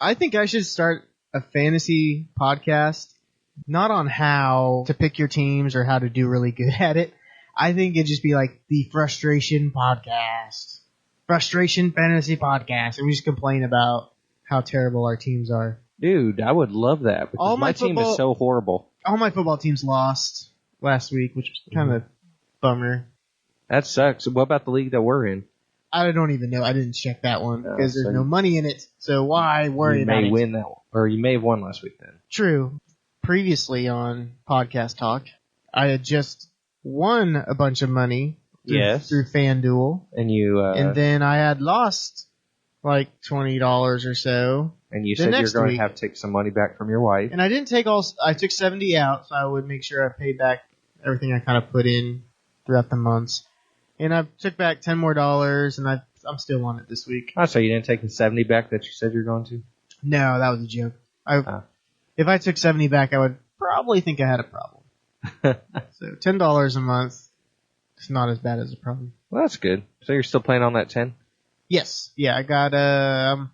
I think I should start a fantasy podcast, not on how to pick your teams or how to do really good at it. I think it'd just be like the Frustration Podcast. Frustration Fantasy Podcast. And we just complain about how terrible our teams are. Dude, I would love that because my team is so horrible. All my football teams lost last week, which was kind of a bummer. That sucks. What about the league that we're in? I don't even know. I didn't check that one because there's no money in it. So why worry about it? You may win that one. Or you may have won last week then. True. Previously on Podcast Talk, I had just won a bunch of money through FanDuel. And then I had lost like $20 or so. And you said you're going to have to take some money back from your wife. And I didn't take all. I took 70 out, so I would make sure I paid back everything I kind of put in throughout the months. And I took back $10 more, and I'm still on it this week. Oh, so you didn't take the 70 back that you said you were going to? No, that was a joke. If I took 70 back, I would probably think I had a problem. So $10 a month is not as bad as a problem. Well, that's good. So you're still playing on that 10? Yes. Yeah, I got I'm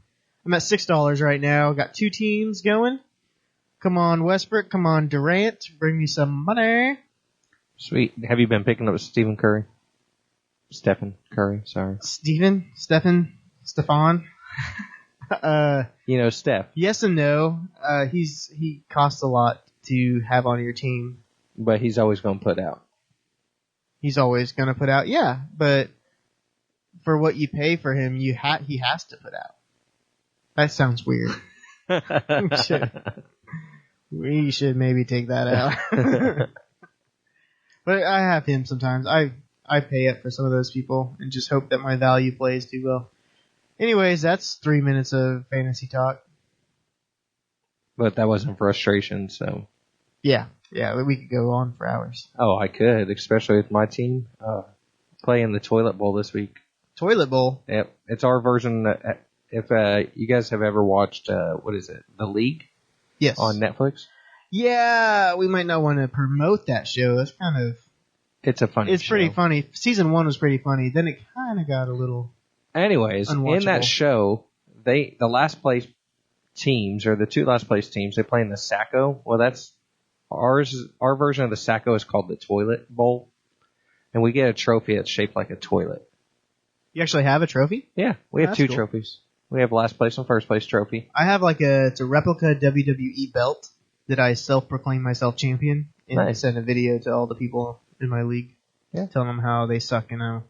at $6 right now. Got 2 teams going. Come on, Westbrook. Come on, Durant. Bring me some money. Sweet. Have you been picking up Stephen Curry? Stephen Curry, sorry. Stefan. Steph. Yes and no. He costs a lot to have on your team. But he's always going to put out. He's always going to put out, yeah. But for what you pay for him, he has to put out. That sounds weird. We should maybe take that out. But I have him sometimes. I pay up for some of those people and just hope that my value plays too well. Anyways, that's 3 minutes of fantasy talk. But that wasn't frustration, so. Yeah, we could go on for hours. Oh, I could, especially with my team. Playing the Toilet Bowl this week. Toilet Bowl? Yep. It's our version. If you guys have ever watched, what is it? The League? Yes. On Netflix? Yeah, we might not want to promote that show. It's kind of... It's a funny show. It's pretty funny. Season 1 was pretty funny. Then it kind of got a little Anyways, in that show, the last place teams, or the 2 last place teams, they play in the Sacco. Well, that's our version of the Sacco is called the Toilet Bowl. And we get a trophy that's shaped like a toilet. You actually have a trophy? Yeah, we have 2 trophies. We have last place and first place trophy. I have it's a replica WWE belt that I self-proclaim myself champion. And I send a video to all the people in my league. Yeah. Telling them how they suck and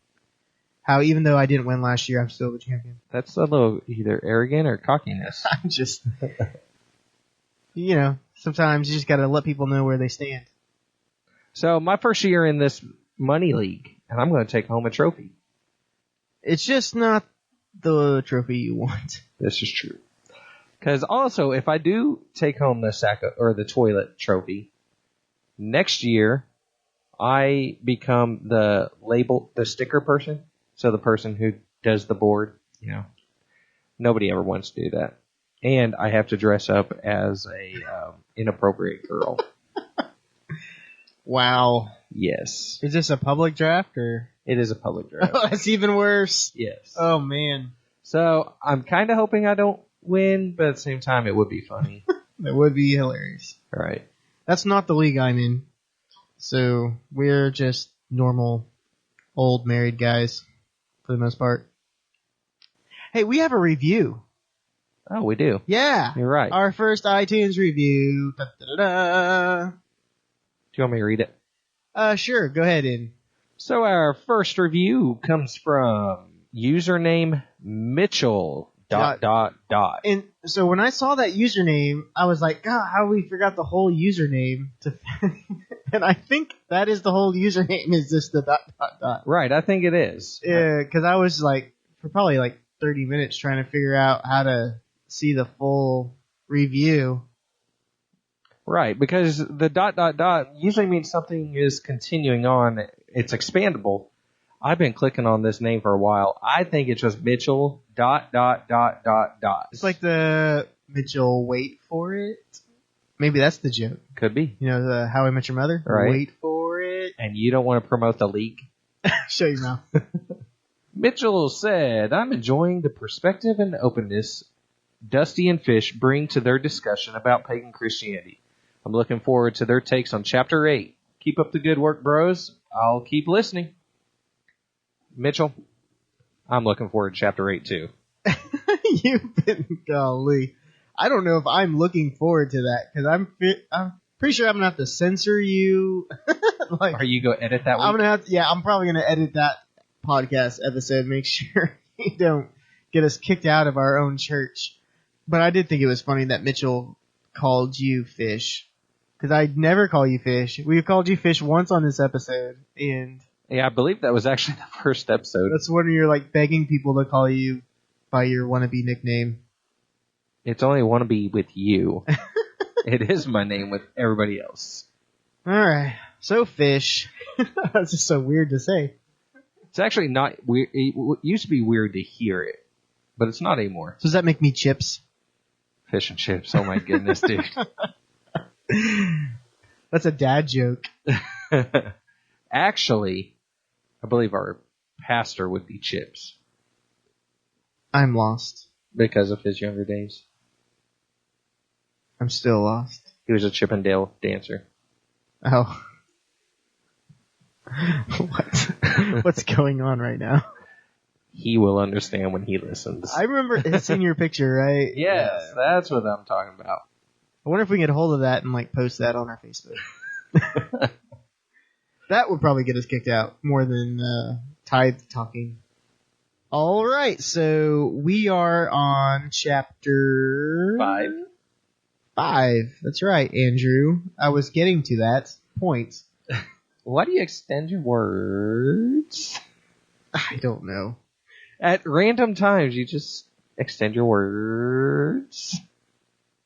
how even though I didn't win last year, I'm still the champion. That's a little either arrogant or cockiness. I'm just, sometimes you just got to let people know where they stand. So my first year in this money league, and I'm going to take home a trophy. It's just not the trophy you want. This is true. Because also, if I do take home the Sacco or the toilet trophy, next year I become the sticker person. So the person who does the board, nobody ever wants to do that. And I have to dress up as a inappropriate girl. Wow. Yes. Is this a public draft or? It is a public draft. Oh, that's even worse. Yes. Oh man. So I'm kind of hoping I don't win, but at the same time, it would be funny. That would be hilarious. Right. That's not the league I'm in. So we're just normal, old married guys for the most part. Hey, we have a review. Oh, we do? Yeah. You're right. Our first iTunes review. Da, da, da, da. Do you want me to read it? Sure. Go ahead in. So our first review comes from username Mitchell ... And so when I saw that username, I was like, God, how we forgot the whole username and I think that is the whole username is just the ... Right, I think it is. Yeah, because I was for probably 30 minutes trying to figure out how to see the full review. Right, because the ... usually means something is continuing on. It's expandable. I've been clicking on this name for a while. I think it's just Mitchell ... It's like the Mitchell wait for it. Maybe that's the joke. Could be. The How I Met Your Mother. Right. Wait for it. And you don't want to promote the league? Shut your mouth. Mitchell said, I'm enjoying the perspective and openness Dusty and Fish bring to their discussion about pagan Christianity. I'm looking forward to their takes on Chapter 8. Keep up the good work, bros. I'll keep listening. Mitchell, I'm looking forward to Chapter 8, too. You've been, golly. I don't know if I'm looking forward to that, because I'm pretty sure I'm going to have to censor you. Are you going to edit that week? I'm probably going to edit that podcast episode, make sure you don't get us kicked out of our own church. But I did think it was funny that Mitchell called you Fish, because I'd never call you Fish. We've called you Fish once on this episode, and yeah, I believe that was actually the first episode. that's when you're like begging people to call you by your wannabe nickname. It's only wannabe with you. It is my name with everybody else. All right, so Fish. That's just so weird to say. It's actually not weird. It used to be weird to hear it, but it's not anymore. So does that make me Chips? Fish and chips. Oh my goodness, dude. That's a dad joke. Actually, I believe our pastor would be Chips I'm lost. because of his younger days. I'm still lost. He was a Chippendale dancer. Oh. What? What's going on right now? He will understand when he listens. I remember it's in your picture, right? Yes, that's what I'm talking about. I wonder if we can get a hold of that and like post that on our Facebook. That would probably get us kicked out more than tithe talking. All right, so we are on chapter 5. That's right, Andrew. I was getting to that point. Why do you extend your words? I don't know. At random times, you just extend your words.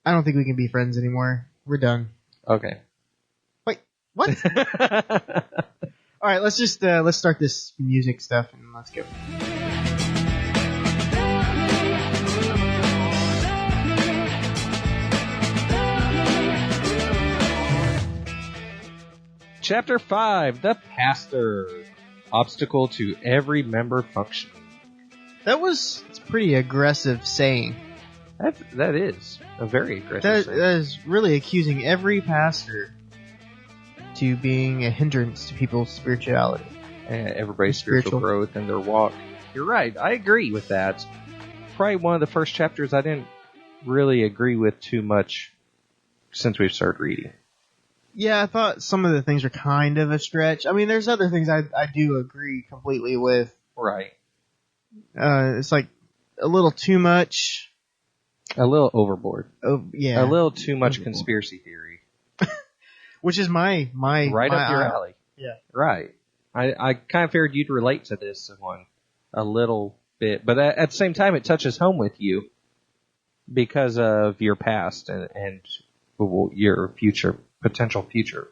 I don't think we can be friends anymore. We're done. Okay. Wait, what? All right, let's just let's start this music stuff and let's go. Chapter 5, The Pastor. Obstacle to every member functioning. It's a pretty aggressive saying. That is a very aggressive saying. That is really accusing every pastor to being a hindrance to people's spirituality. Everybody's spiritual growth and their walk. You're right. I agree with that. Probably one of the first chapters I didn't really agree with too much since we've started reading. Yeah, I thought some of the things were kind of a stretch. I mean, there's other things I do agree completely with. Right. It's like a little too much. A little overboard. Oh, yeah. A little too much conspiracy theory. Which is my right up your alley. Yeah. Right. I kind of figured you'd relate to this one a little bit, but at the same time, it touches home with you because of your past and your potential future.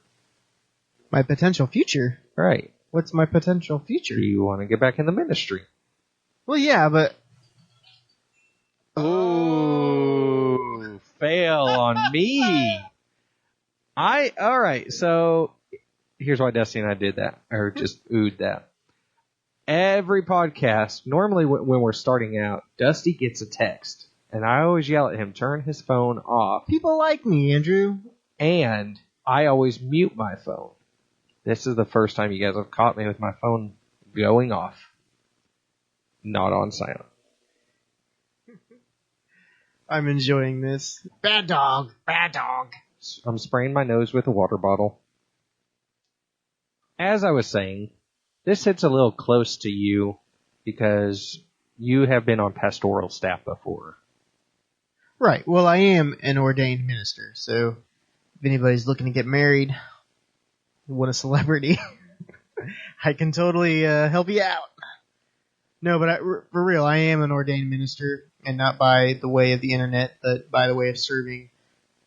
My potential future? Right. What's my potential future? You want to get back in the ministry. Well, yeah, but... Ooh, fail on me. Alright, so here's why Dusty and I did that, or just oohed that. Every podcast, normally when we're starting out, Dusty gets a text, and I always yell at him, turn his phone off. People like me, Andrew. And I always mute my phone. This is the first time you guys have caught me with my phone going off. Not on silent. I'm enjoying this. Bad dog. Bad dog. I'm spraying my nose with a water bottle. As I was saying, this hits a little close to you because you have been on pastoral staff before. Right. Well, I am an ordained minister, so if anybody's looking to get married, want a celebrity, I can totally help you out. No, but for real, I am an ordained minister, and not by the way of the internet, but by the way of serving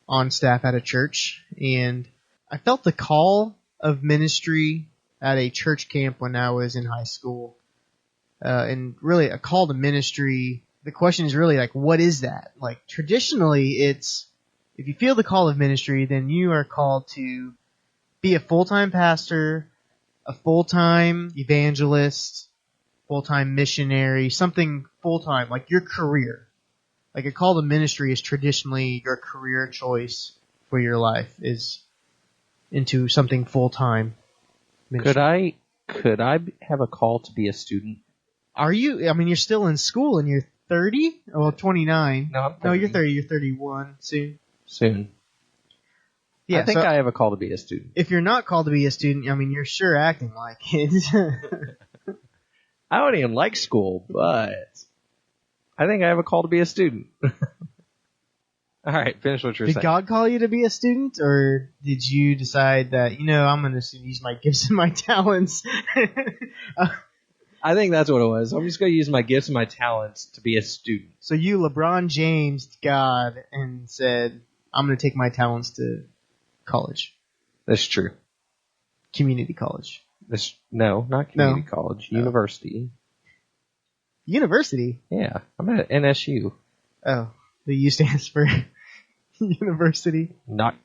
on staff at a church. And I felt the call of ministry at a church camp when I was in high school. And really, a call to ministry, the question is really like, what is that? Like, traditionally, it's, if you feel the call of ministry, then you are called to be a full-time pastor, a full-time evangelist, full-time missionary, something full-time, like your career. Like a call to ministry is traditionally your career choice for your life, is into something full-time ministry. Could I have a call to be a student? Are you? I mean, you're still in school and you're 30? Well, 29. No, I'm 30. No, you're 30. You're 31 soon. Soon. Yeah, I think so I have a call to be a student. if you're not called to be a student, I mean, you're sure acting like it. I don't even like school, but I think I have a call to be a student. All right, finish what you're Did saying. God call you to be a student, or did you decide that, I'm going to use my gifts and my talents? I think that's what it was. I'm just going to use my gifts and my talents to be a student. So you LeBron James God and said, I'm going to take my talents to college, That's true. community college. No, not community college. No. University. University? Yeah, I'm at NSU. Oh, the U stands for university. Not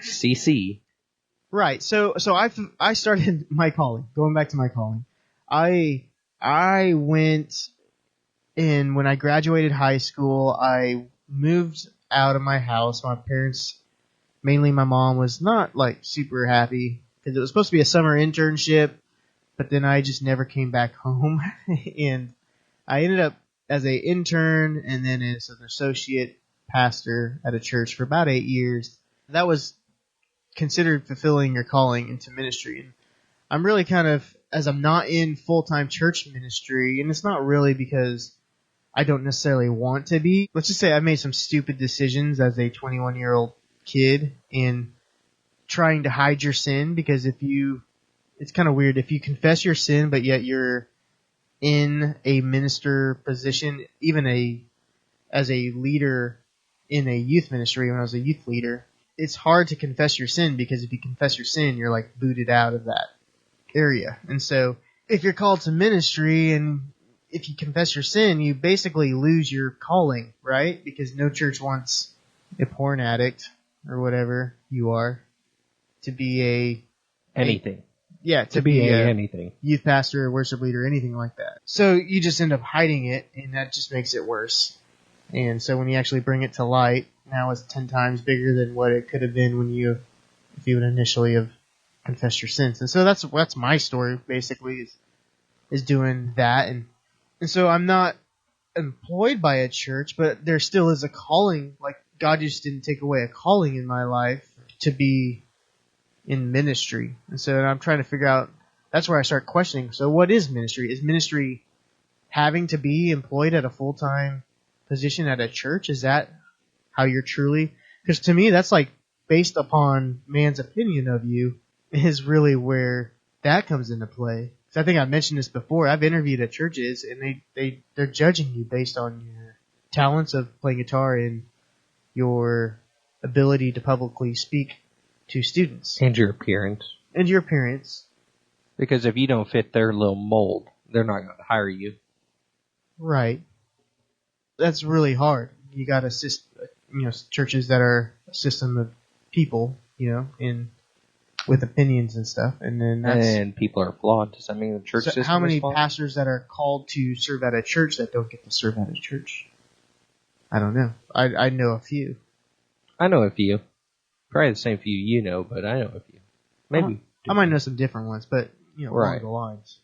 CC. Right. So I started my calling. Going back to my calling, I went in when I graduated high school. I moved out of my house. My parents, mainly my mom, was not like super happy because it was supposed to be a summer internship, but then I just never came back home, and I ended up as an intern and then as an associate pastor at a church for about 8 years. That was considered fulfilling your calling into ministry. And I'm really kind of, as I'm not in full-time church ministry, and it's not really because I don't necessarily want to be. Let's just say I made some stupid decisions as a 21-year-old kid in trying to hide your sin, because it's kind of weird if you confess your sin, but yet you're in a minister position, even as a leader in a youth ministry when I was a youth leader. It's hard to confess your sin, because if you confess your sin, you're like booted out of that area. And so if you're called to ministry and if you confess your sin, you basically lose your calling, right? Because no church wants a porn addict or whatever you are to be Anything. to be a anything. youth pastor, worship leader, anything like that. So you just end up hiding it, and that just makes it worse. And so when you actually bring it to light, now it's 10 times bigger than what it could have been if you would initially have confessed your sins. And so that's my story, basically, is doing that. And so I'm not employed by a church, but there still is a calling. Like, God just didn't take away a calling in my life to be in ministry. And so I'm trying to figure out, that's where I start questioning. So what is ministry? Is ministry having to be employed at a full-time position at a church? Is that how you're truly? Because to me, that's like based upon man's opinion of you is really where that comes into play. So I think I mentioned this before. I've interviewed at churches, and they're judging you based on your talents of playing guitar and your ability to publicly speak to students. And your appearance. Because if you don't fit their little mold, they're not going to hire you. Right. That's really hard. You got to churches that are a system of people, with opinions and stuff, and people are flawed. Does that mean the church system how many is flawed? pastors that are called to serve at a church that don't get to serve at a church? I don't know. I know a few. I know a few. Probably the same few you know, but I know a few. Maybe. I might know some different ones, but along the lines.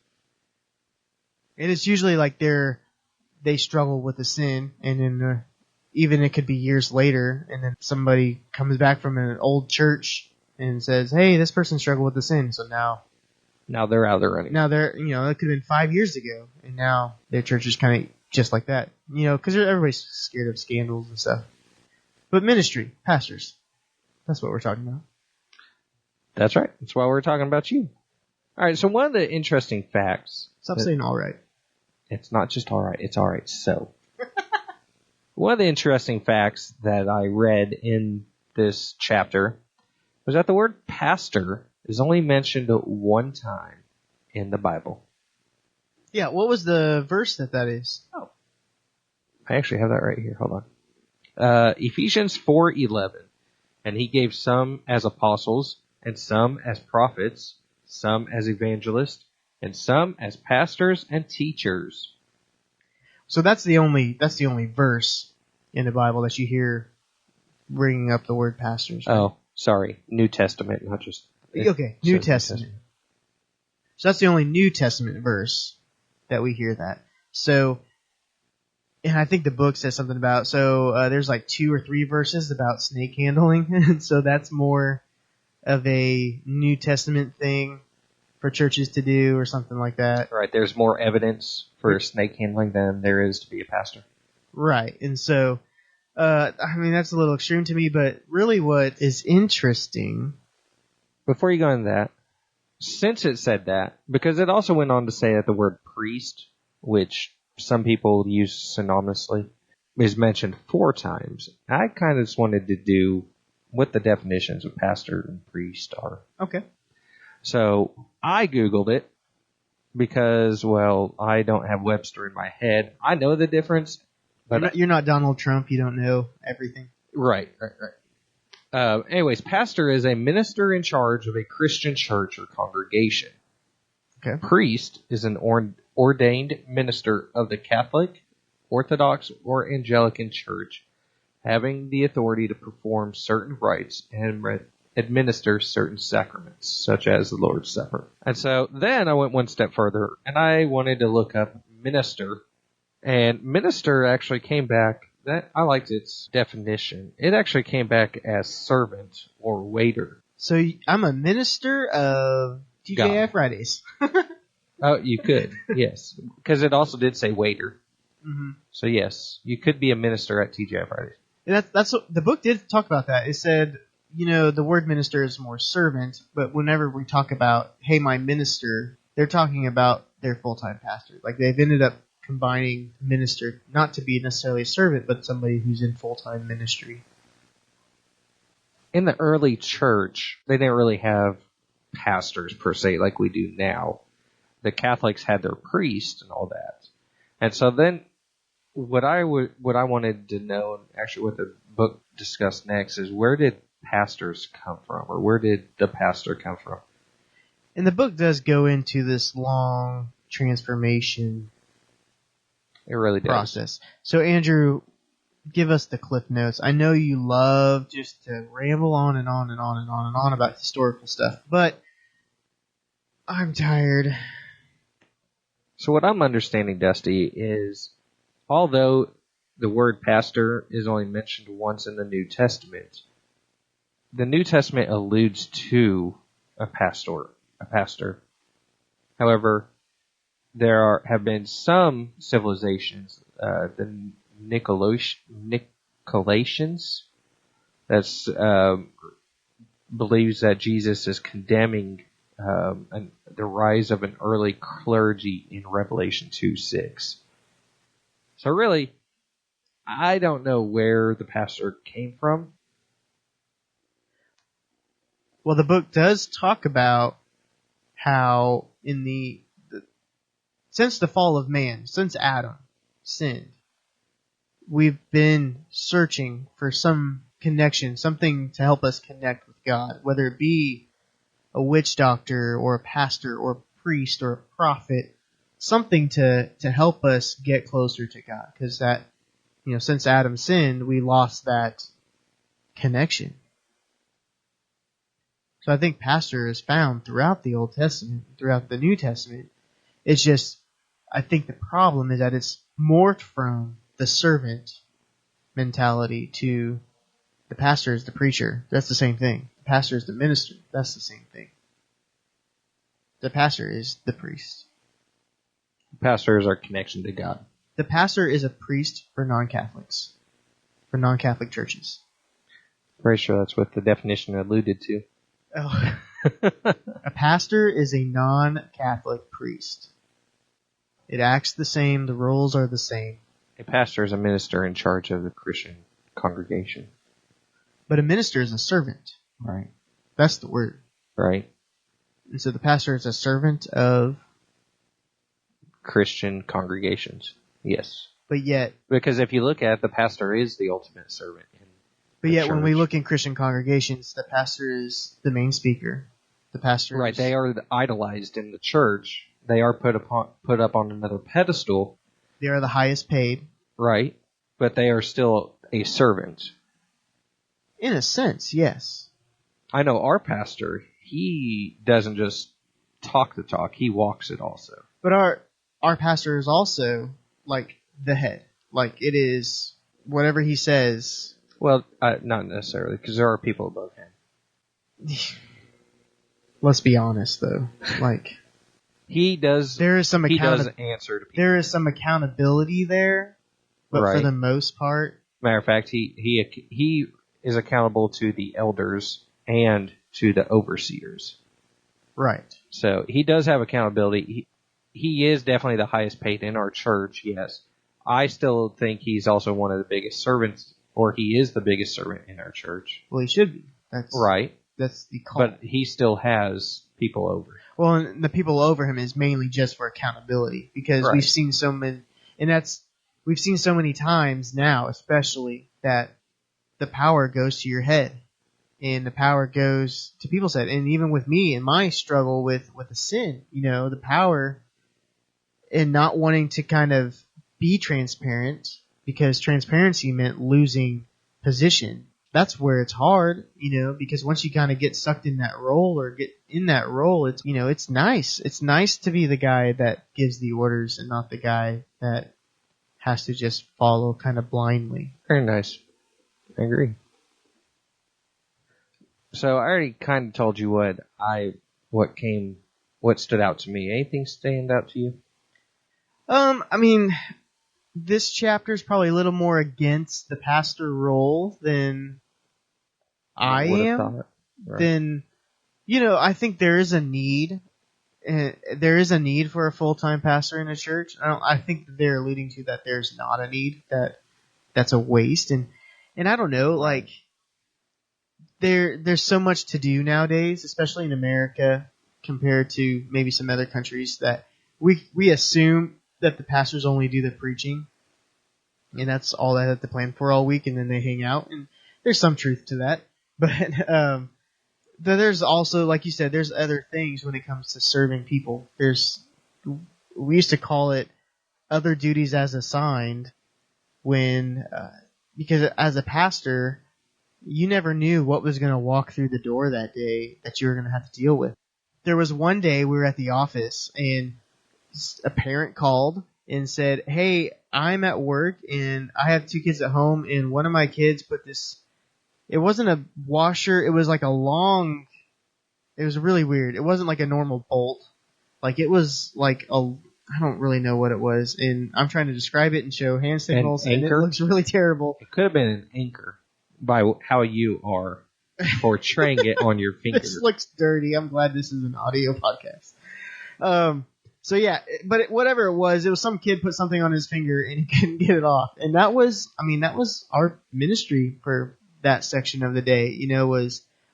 And it's usually like they struggle with the sin, and then even it could be years later, and then somebody comes back from an old church and says, "Hey, this person struggled with the sin," so now they're out there running. Now they're it could have been 5 years ago, and now their church is kind of just like that, because everybody's scared of scandals and stuff. But ministry, pastors, that's what we're talking about. That's right. That's why we're talking about you. All right. So one of the interesting facts. Stop saying all right. It's not just all right. It's all right. So one of the interesting facts that I read in this chapter was that the word pastor is only mentioned one time in the Bible. Yeah. What was the verse that is? Oh, I actually have that right here. Hold on. Ephesians 4:11, and he gave some as apostles, and some as prophets, some as evangelists, and some as pastors and teachers. So that's the only verse in the Bible that you hear bringing up the word pastors. Right? Oh, sorry. New Testament, not just... Okay, New Testament. So that's the only New Testament verse that we hear that. So, and I think the book says something about, there's like 2 or 3 verses about snake handling, and so that's more of a New Testament thing for churches to do or something like that. Right, there's more evidence for snake handling than there is to be a pastor. Right, and so, that's a little extreme to me, but really what is interesting... Before you go into that, since it said that, because it also went on to say that the word priest, which some people use synonymously, is mentioned 4 times, I kind of just wanted to do what the definitions of pastor and priest are. Okay. So I Googled it because, well, I don't have Webster in my head. I know the difference. But you're not Donald Trump. You don't know everything. Right. Anyways, pastor is a minister in charge of a Christian church or congregation. Okay. Priest is an ordained minister of the Catholic, Orthodox, or Anglican church, having the authority to perform certain rites and administer certain sacraments, such as the Lord's Supper. And so then I went one step further, and I wanted to look up minister. And minister actually came back... I liked its definition. It actually came back as servant or waiter. So I'm a minister of TGI Fridays. Oh, you could, yes. Because it also did say waiter. Mm-hmm. So yes, you could be a minister at TGI Fridays. And that's what, the book did talk about that. It said, the word minister is more servant, but whenever we talk about, hey, my minister, they're talking about their full-time pastor. Like they've ended up combining minister, not to be necessarily a servant, but somebody who's in full-time ministry. In the early church, they didn't really have pastors per se like we do now. The Catholics had their priests and all that. And so then what I wanted to know, and actually what the book discussed next, is where did pastors come from, or where did the pastor come from? And the book does go into this long transformation It really does. process. So, Andrew, give us the cliff notes. I know you love just to ramble on and on and on and on and on about historical stuff, but I'm tired. So what I'm understanding, Dusty, is although the word pastor is only mentioned once in the New Testament, the New Testament alludes to a pastor. However, there have been some civilizations, the Nicolaitans, that believes that Jesus is condemning the rise of an early clergy in Revelation 2:6. So really, I don't know where the pastor came from. Well, the book does talk about how since the fall of man, since Adam sinned, we've been searching for some connection, something to help us connect with God, whether it be a witch doctor or a pastor or a priest or a prophet, something to help us get closer to God. Because since Adam sinned, we lost that connection. So I think pastor is found throughout the Old Testament, throughout the New Testament. It's just, I think the problem is that it's morphed from the servant mentality to the pastor is the preacher. That's the same thing. The pastor is the minister. That's the same thing. The pastor is the priest. The pastor is our connection to God. The pastor is a priest for non-Catholics, for non-Catholic churches. Pretty sure that's what the definition alluded to. Oh. A pastor is a non-Catholic priest. It acts the same. The roles are the same. A pastor is a minister in charge of the Christian congregation. But a minister is a servant. Right. That's the word. Right. And so the pastor is a servant of Christian congregations. Yes. But yet... Because if you look at it, the pastor is the ultimate servant. But yet when we look in Christian congregations, the pastor is the main speaker. The pastor Right. They are idolized in the church. They are put up on another pedestal. They are the highest paid. Right. But they are still a servant. In a sense, yes. I know our pastor, he doesn't just talk the talk, he walks it also. But our pastor is also like the head. Like it is whatever he says. Well, not necessarily, because there are people above him. Let's be honest, though. Like he does. There is some he does answer to people. There is some accountability there, but right. For the most part, matter of fact, he is accountable to the elders and to the overseers. Right. So he does have accountability. He is definitely the highest paid in our church. Yes, I still think he's also one of the biggest servants, or he is the biggest servant in our church. Well, he should be. That's right. That's the call. But he still has people over. Well, and the people over him is mainly just for accountability because right. we've seen so many, we've seen so many times now, especially that the power goes to your head, and the power goes to people's head, and even with me and my struggle with the sin, the power and not wanting to kind of be transparent because transparency meant losing position. That's where it's hard, because once you kind of get sucked in that role or get in that role, it's, it's nice. It's nice to be the guy that gives the orders and not the guy that has to just follow kind of blindly. Very nice. I agree. So I already kind of told you what stood out to me. Anything stand out to you? I mean, this chapter is probably a little more against the pastor role than I am. Right. Then, I think there is a need. There is a need for a full-time pastor in a church. I think they're alluding to that there's not a need, that's a waste. And I don't know, like, there's so much to do nowadays, especially in America, compared to maybe some other countries, that we assume that the pastors only do the preaching, and that's all they have to plan for all week, and then they hang out. And there's some truth to that. But there's also, like you said, there's other things when it comes to serving people. We used to call it other duties as assigned because as a pastor, you never knew what was going to walk through the door that day that you were going to have to deal with. There was one day we were at the office and a parent called and said, "Hey, I'm at work and I have 2 kids at home, and one of my kids put this." It wasn't a washer. It was like it was really weird. It wasn't like a normal bolt. Like it was like I don't really know what it was. And I'm trying to describe it and show hand signals. And it looks really terrible. It could have been an anchor by how you are portraying it on your finger. This looks dirty. I'm glad this is an audio podcast. So yeah, but whatever it was some kid put something on his finger and he couldn't get it off. And that was our ministry for that section of the day,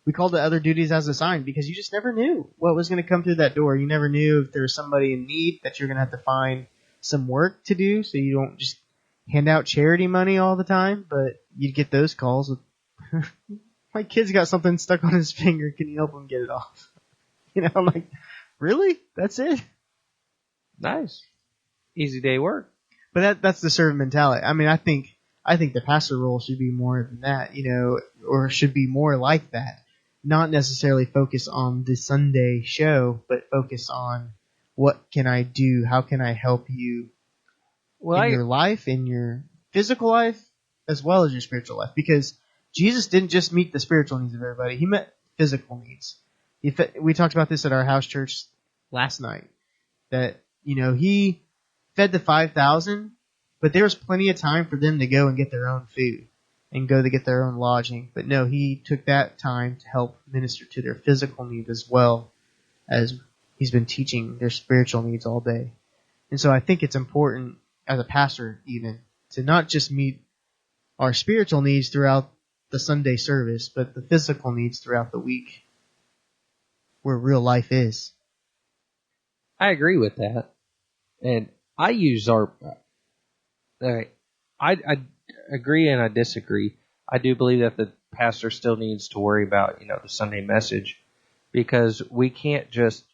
we called it other duties as assigned because you just never knew what was going to come through that door. You never knew if there was somebody in need that you're going to have to find some work to do, so you don't just hand out charity money all the time. But you'd get those calls with, my kid's got something stuck on his finger. Can you help him get it off? I'm like, really? That's it? Nice. Easy day work. But that's the servant mentality. I mean, I think the pastor role should be more than that, or should be more like that. Not necessarily focus on the Sunday show, but focus on what can I do? How can I help you in your life, in your physical life, as well as your spiritual life? Because Jesus didn't just meet the spiritual needs of everybody. He met physical needs. We talked about this at our house church last night, that, he fed the 5,000, but there was plenty of time for them to go and get their own food and go to get their own lodging. But no, he took that time to help minister to their physical needs as well as he's been teaching their spiritual needs all day. And so I think it's important as a pastor even to not just meet our spiritual needs throughout the Sunday service, but the physical needs throughout the week where real life is. I agree with that. And I use I agree and I disagree. I do believe that the pastor still needs to worry about, the Sunday message, because we can't just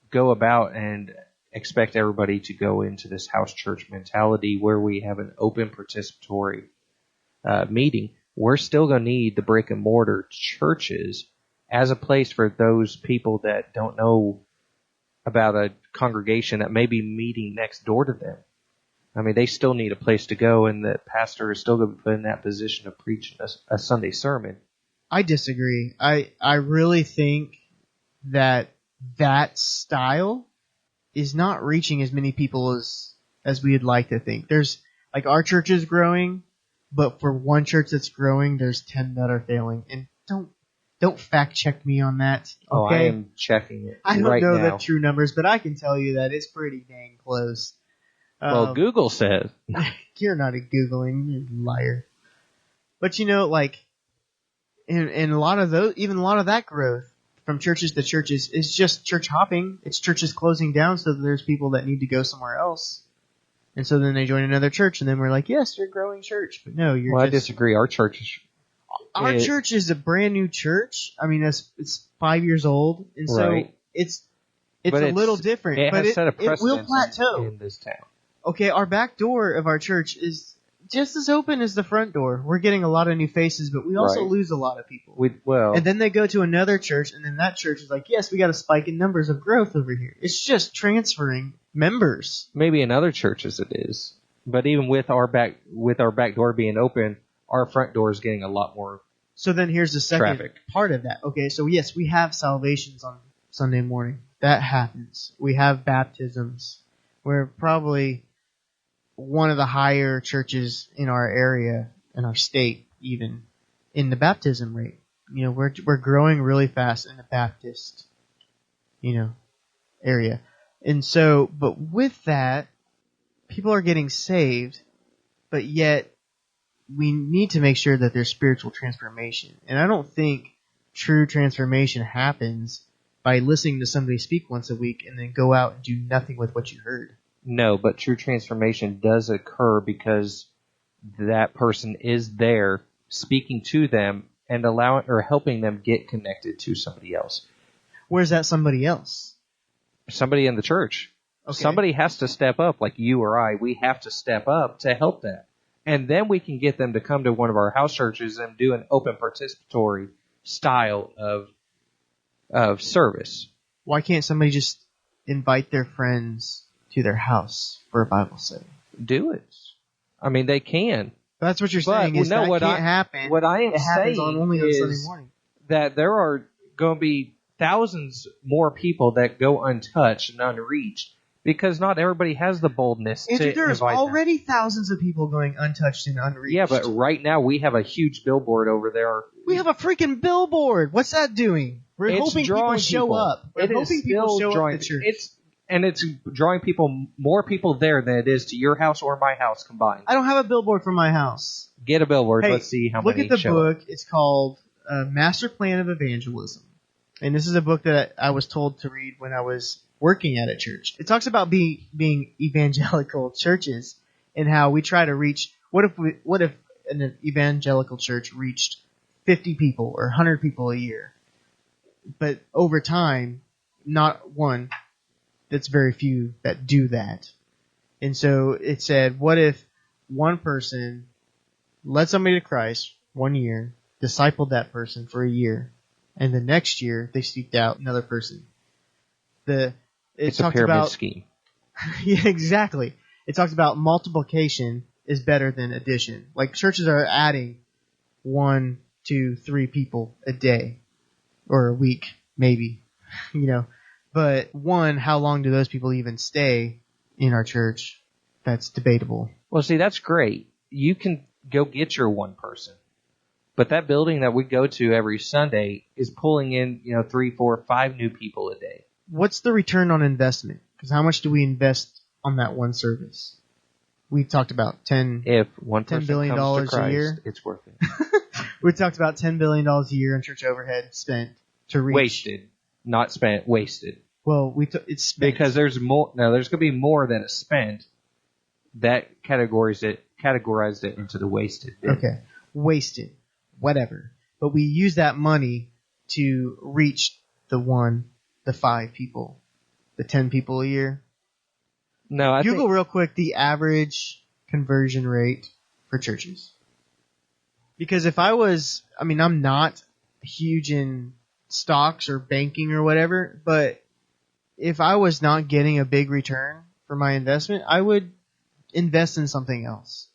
go about and expect everybody to go into this house church mentality where we have an open participatory meeting, we're still going to need the brick and mortar churches as a place for those people that don't know about a congregation that may be meeting next door to them. I mean, they still need a place to go, and the pastor is still going to be put in that position of preaching a Sunday sermon. I disagree. I really think that style is not reaching as many people as we'd like to think. There's, like, our church is growing, but for one church that's growing, there's 10 that are failing. And don't fact check me on that. Okay? Oh, I am checking it I don't right know now. the true numbers, but I can tell you that it's pretty dang close. Well, Google says. You're not a Googling, you liar. But like, and a lot of those, even a lot of that growth from churches to churches is just church hopping. It's churches closing down so that there's people that need to go somewhere else. And so then they join another church, and then we're like, yes, you're a growing church. But no, you're I disagree. Our church is a brand new church. I mean, it's 5 years old, and so right. it's a little different. But it will plateau in this town. Okay, our back door of our church is just as open as the front door. We're getting a lot of new faces, but we also lose a lot of people. And then they go to another church, and then that church is like, yes, we got a spike in numbers of growth over here. It's just transferring members. Maybe in other churches it is, but even with our back door being open, our front door is getting a lot more. So then here's the second traffic. Part of that. Okay, so yes, we have salvations on Sunday morning. That happens. We have baptisms. We're probably one of the higher churches in our area, in our state, even in the baptism rate. We're growing really fast in the Baptist, area. And so, but with that, people are getting saved, but yet we need to make sure that there's spiritual transformation. And I don't think true transformation happens by listening to somebody speak once a week and then go out and do nothing with what you heard. No, but true transformation does occur because that person is there speaking to them and allowing or helping them get connected to somebody else. Where's that somebody else? Somebody in the church. Okay. Somebody has to step up, like you or I. We have to step up to help that. And then we can get them to come to one of our house churches and do an open participatory style of service. Why can't somebody just invite their friends to their house for a Bible study? Do it. I mean, they can. That's what you're saying. Is that can't happen. What I am saying only on Sunday morning. That there are going to be thousands more people that go untouched and unreached because not everybody has the boldness to invite them. There's already thousands of people going untouched and unreached. Yeah, but right now we have a huge billboard over there. We have a freaking billboard. What's that doing? We're hoping people show up. We're hoping people show up at church. It's drawing more people there than it is to your house or my house combined. I don't have a billboard for my house. Get a billboard. Hey, let's see how many. Look at the book. It's called Master Plan of Evangelism. And this is a book that I was told to read when I was working at a church. It talks about being evangelical churches and how we try to reach. What if an evangelical church reached 50 people or 100 people a year? But over time, not one. That's very few that do that. And so it said, what if one person led somebody to Christ 1 year, discipled that person for a year, and the next year they seeked out another person? It's a pyramid scheme. Yeah, exactly. It talks about multiplication is better than addition. Like churches are adding 1, 2, 3 people a day or a week, maybe, But how long do those people even stay in our church? That's debatable. Well, see, that's great. You can go get your one person. But that building that we go to every Sunday is pulling in, 3, 4, 5 new people a day. What's the return on investment? Because how much do we invest on that one service? We talked about $10 billion comes to Christ, a year. It's worth it. We talked about $10 billion a year in church overhead spent to reach. Wasted. Not spent, wasted. Well, it's spent. Because there's more. No, there's going to be more than a spent. That categorized it into the wasted bit. Okay, wasted, whatever. But we use that money to reach the 5 people, the 10 people a year. No, Google real quick the average conversion rate for churches. Because if I was, I mean, I'm not huge in stocks or banking or whatever, but if I was not getting a big return for my investment, I would invest in something else.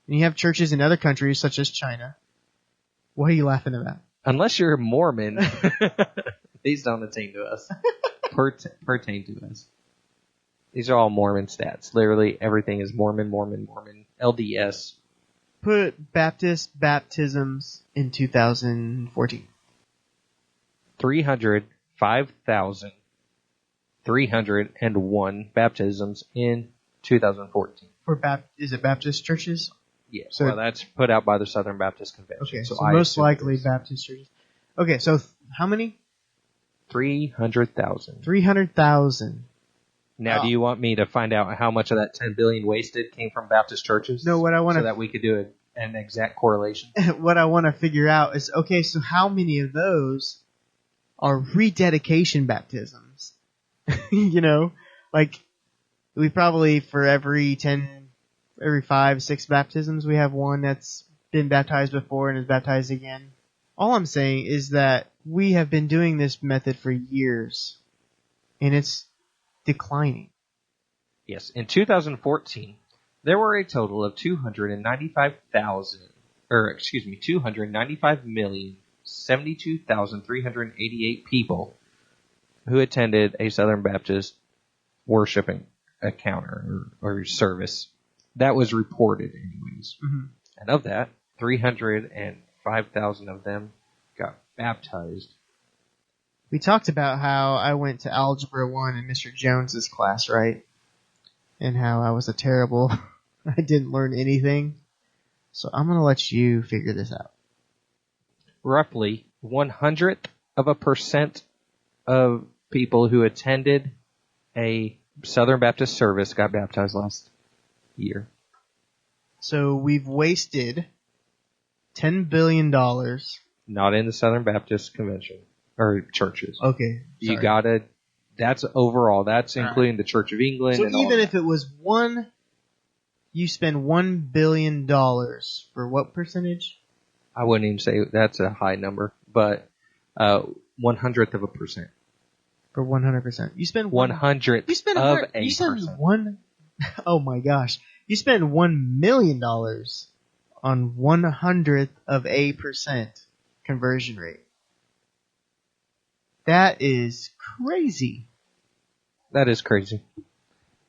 And you have churches in other countries, such as China. What are you laughing about? Unless you're a Mormon, these don't attain to us. Pertain to us. These are all Mormon stats. Literally everything is Mormon, LDS. Put Baptist baptisms in 2014. 305,301 baptisms in 2014. Is it Baptist churches? Yeah, So, well, that's put out by the Southern Baptist Convention. Okay, so I most assume likely it's Baptist churches. Okay, so how many? 300,000. 300,000. Now, do you want me to find out how much of that 10 billion wasted came from Baptist churches? No, what I want so that we could do an exact correlation. What I want to figure out is, okay, so how many of those are rededication baptisms? You know, like we probably for every 5, 6 baptisms, we have one that's been baptized before and is baptized again. All I'm saying is that we have been doing this method for years, and it's declining. Yes, in 2014, there were a total of 295,072,388 people who attended a Southern Baptist worshiping encounter or service. That was reported anyways. Mm-hmm. And of that, 305,000 of them got baptized. We talked about how I went to Algebra 1 in Mr. Jones's class, right? And how I was a terrible... I didn't learn anything. So I'm going to let you figure this out. Roughly 0.01% of people who attended a Southern Baptist service got baptized last year. So we've wasted $10 billion. Not in the Southern Baptist Convention or churches. Okay. You gotta. That's overall. That's including the Church of England. So and all even that. if it was you spend $1 billion for what percentage? I wouldn't even say that's a high number, but 0.01%. For 100%. You spend 100th You spend of you a spend percent. Oh my gosh. You spend $1 million on 100th of a percent conversion rate. That is crazy. That is crazy.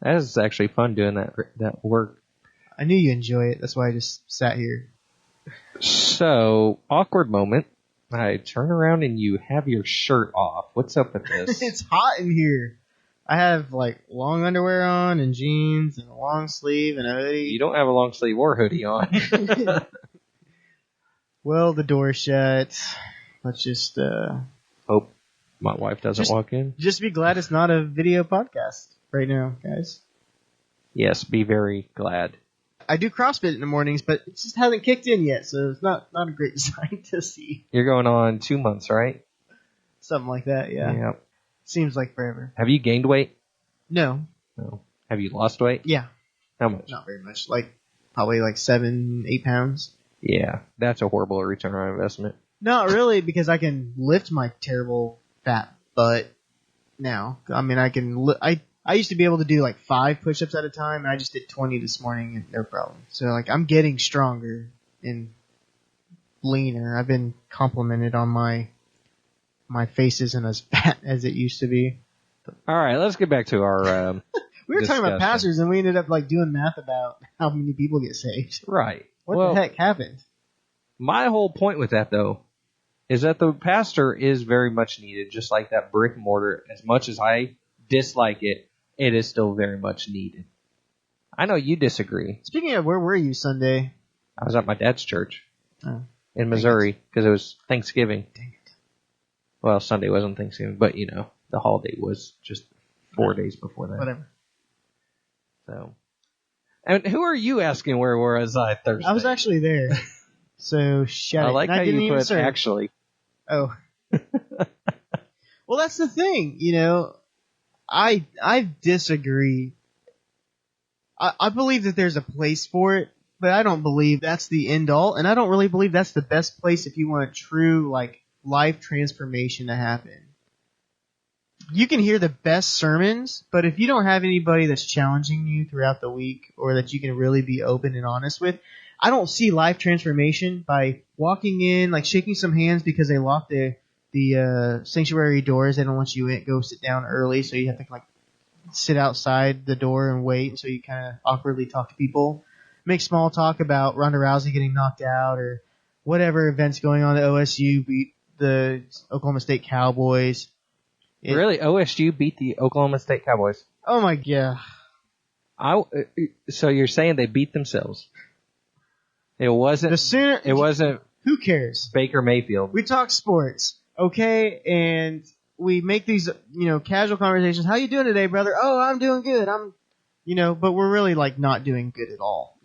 That is actually fun doing that work. I knew you enjoy it. That's why I just sat here. So, awkward moment. I turn around and you have your shirt off. What's up with this? It's hot in here. I have like long underwear on and jeans and a long sleeve and a hoodie. You don't have a long sleeve or hoodie on. Well, the door's shut. Let's just hope my wife doesn't walk in. Just be glad it's not a video podcast right now, guys. Yes, be very glad. I do CrossFit in the mornings, but it just hasn't kicked in yet, so it's not a great sign to see. You're going on 2 months, right? Something like that, yeah. Yep. Seems like forever. Have you gained weight? No. No. Have you lost weight? Yeah. How much? Not very much. Probably 7, 8 pounds. Yeah, that's a horrible return on investment. Not really, because I can lift my terrible fat butt now. I mean, I can. I used to be able to do 5 push-ups at a time, and I just did 20 this morning, and no problem. So I'm getting stronger and leaner. I've been complimented on my face isn't as fat as it used to be. All right, let's get back to our. We were talking about pastors, and we ended up doing math about how many people get saved. Right. What the heck happened? My whole point with that, though, is that the pastor is very much needed, just like that brick and mortar. As much as I dislike it, it is still very much needed. I know you disagree. Speaking of, where were you Sunday? I was at my dad's church in Dang Missouri because it was Thanksgiving. Dang it. Well, Sunday wasn't Thanksgiving, but the holiday was just 4 days before that. Whatever. So, and who are you asking where was I Thursday? I was actually there. So shut it. I like how you put actually. Oh. Well, that's the thing, I disagree. I believe that there's a place for it, But I don't believe that's the end all, and I don't really believe that's the best place if you want a true life transformation to happen. You can hear the best sermons, but if you don't have anybody that's challenging you throughout the week or that you can really be open and honest with, I don't see life transformation by walking in, shaking some hands because they locked the sanctuary doors. They don't want you in. Go sit down early, so you have to sit outside the door and wait. So you kind of awkwardly talk to people, make small talk about Ronda Rousey getting knocked out or whatever events going on at OSU beat the Oklahoma State Cowboys. Really? OSU beat the Oklahoma State Cowboys? Oh my god. So you're saying they beat themselves? It wasn't. It wasn't. Who cares? Baker Mayfield. We talk sports, okay, and we make these casual conversations. How you doing today, brother? Oh, I'm doing good. But we're really not doing good at all.